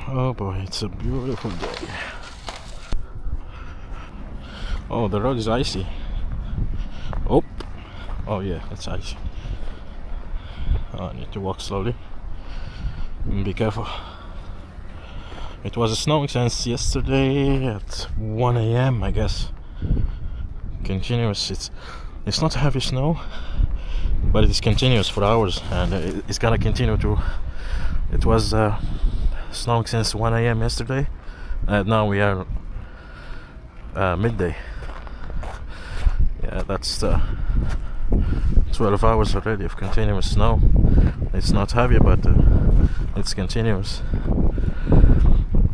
Oh boy, it's a beautiful day. Oh, the road is icy. Oh, oh yeah, it's icy. I need to walk slowly and be careful. It was snowing since yesterday at 1 a.m. I guess. Continuous. It's not heavy snow, but it is continuous for hours, and it's gonna continue to. It was snowing since 1 a.m. yesterday, and now we are midday. Yeah, that's 12 hours already of continuous snow. It's not heavy, but it's continuous.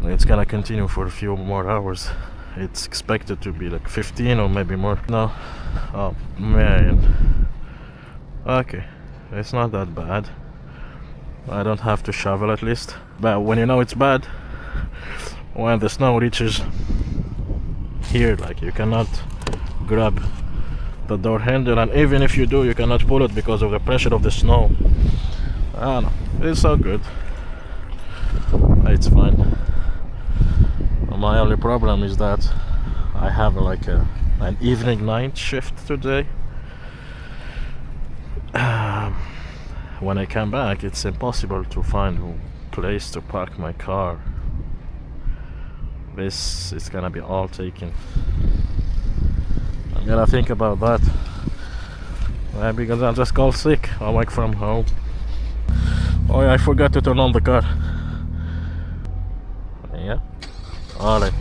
It's gonna continue for a few more hours. It's expected to be like 15 or maybe more. No, oh man. Okay, it's not that bad. I don't have to shovel at least. But when you know it's bad, when the snow reaches here, like you cannot grab the door handle, and even if you do, you cannot pull it because of the pressure of the snow. I don't know, it's so good. It's fine. My only problem is that I have like an evening night shift today. When I come back, it's impossible to find a place to park my car. This is gonna be all taken. I'm gonna think about that. Because I'll just call sick. I'll work from home. Oh yeah, I forgot to turn on the car. Yeah. Alright.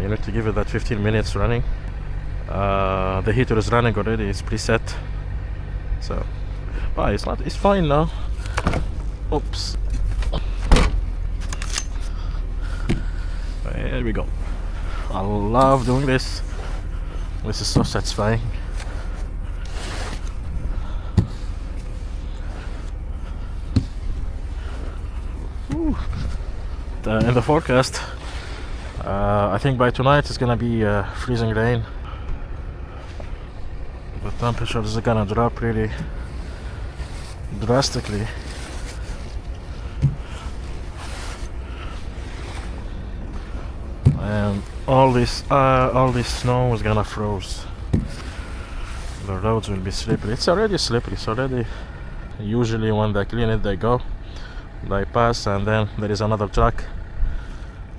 You need to give it that 15 minutes running. The heater is running already, it's preset. So, it's fine now. Oops. There we go. I love doing this. This is so satisfying. In the forecast, I think by tonight it's gonna be freezing rain. The temperature is gonna drop pretty drastically. And all this snow is gonna froze. The roads will be slippery. It's already slippery. It's already. Usually when they clean it, they pass, and then there is another truck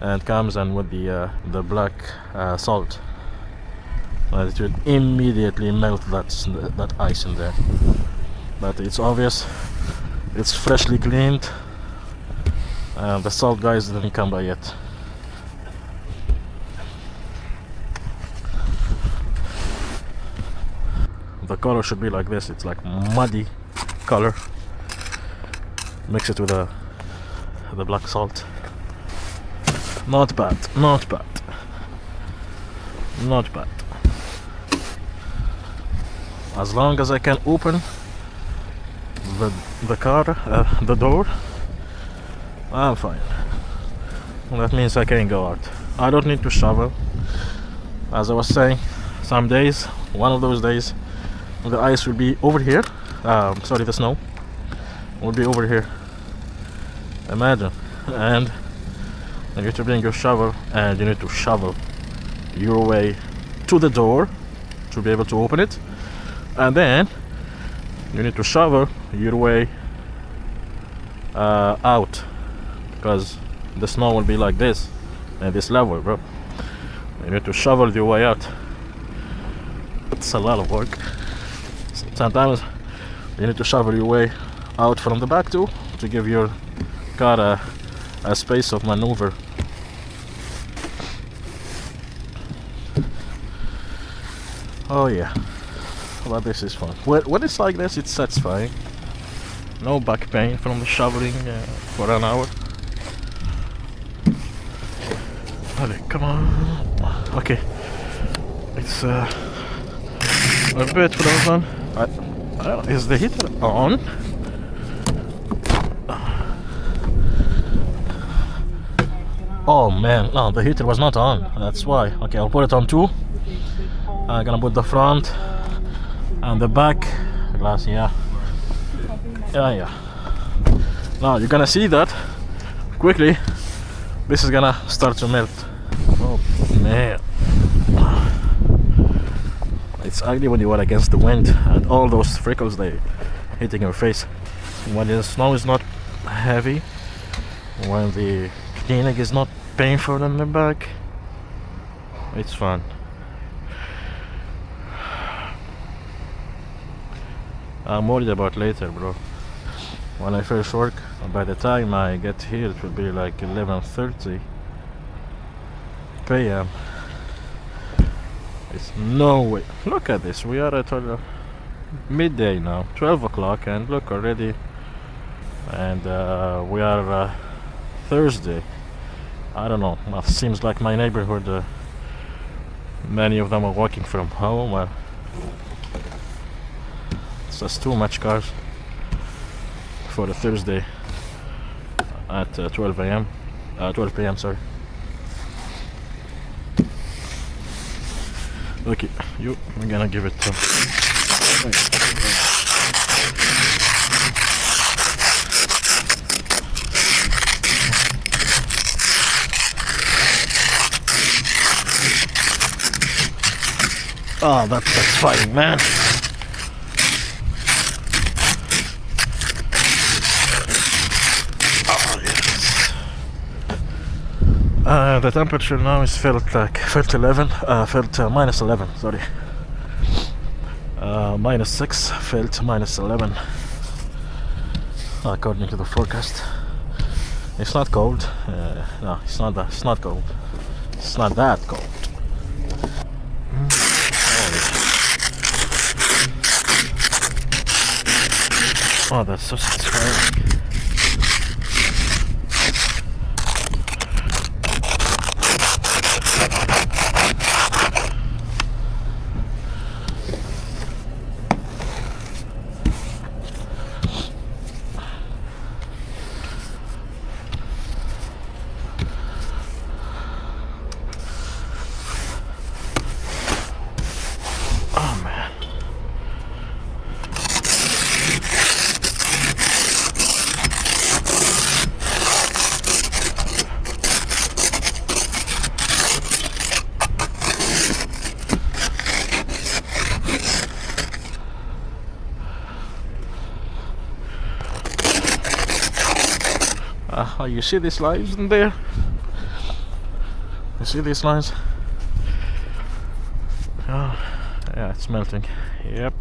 and comes and with the black salt, and it will immediately melt that ice in there. But it's obvious it's freshly cleaned, and the salt guys didn't come by yet. The color should be like this. It's like muddy color. Mix it with the black salt. Not bad, not bad, not bad. As long as I can open the car, the door, I'm fine. That means I can go out. I don't need to shovel. As I was saying, some days, one of those days, the ice will be over here. The snow will be over here. Imagine. And you need to bring your shovel, and you need to shovel your way to the door to be able to open it, and then you need to shovel your way out, because the snow will be like this at this level, bro. You need to shovel your way out. It's a lot of work. Sometimes you need to shovel your way out from the back too, to give your car a space of maneuver. Oh yeah, but this is fun. When it's like this, it's satisfying. No back pain from the shoveling for an hour. Okay, come on. Okay, it's a bit frozen. I don't know, is the heater on? Oh man, no, the heater was not on. That's why. Okay, I'll put it on too. I'm gonna put the front and the back glass. Yeah. Now you're gonna see that quickly this is gonna start to melt. Oh man, it's ugly when you are against the wind and all those freckles they hitting your face. When the snow is not heavy, when the cleaning is not painful on the back, it's fun. I'm worried about later, bro. When I first work, by the time I get here it will be like 11:30 p.m. It's no way. Look at this, we are at midday now, 12 o'clock, and look already, and we are Thursday. I don't know, it seems like my neighborhood, many of them are working from home. It's just too much cars for a Thursday at 12 a.m. 12 p.m. sorry. Okay, I'm gonna give it oh, that's satisfying, man. The temperature now is felt minus 11, sorry. Minus 6, felt minus 11 according to the forecast. It's not cold. No, it's not cold. It's not that cold. Oh, that's so satisfying. You see these lines in there? You see these lines? Oh, yeah, it's melting. Yep.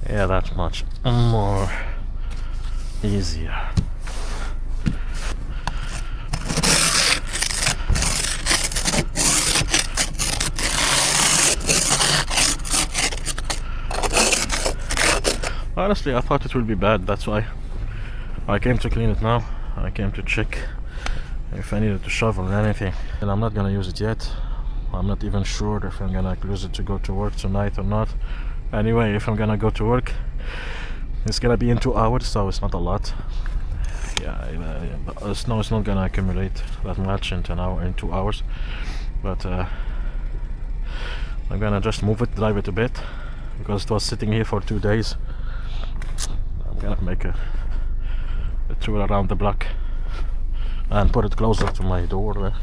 Yeah, that's much more easier. Honestly, I thought it would be bad, that's why I came to clean it now. I came to check if I needed to shovel or anything. And I'm not gonna use it yet. I'm not even sure if I'm gonna use it to go to work tonight or not. Anyway, if I'm gonna go to work, it's gonna be in 2 hours, so it's not a lot. Yeah, the snow is not gonna accumulate that much in 2 hours. But I'm gonna just move it, drive it a bit, because it was sitting here for 2 days. I'm gonna make a tour around the block and put it closer to my door there.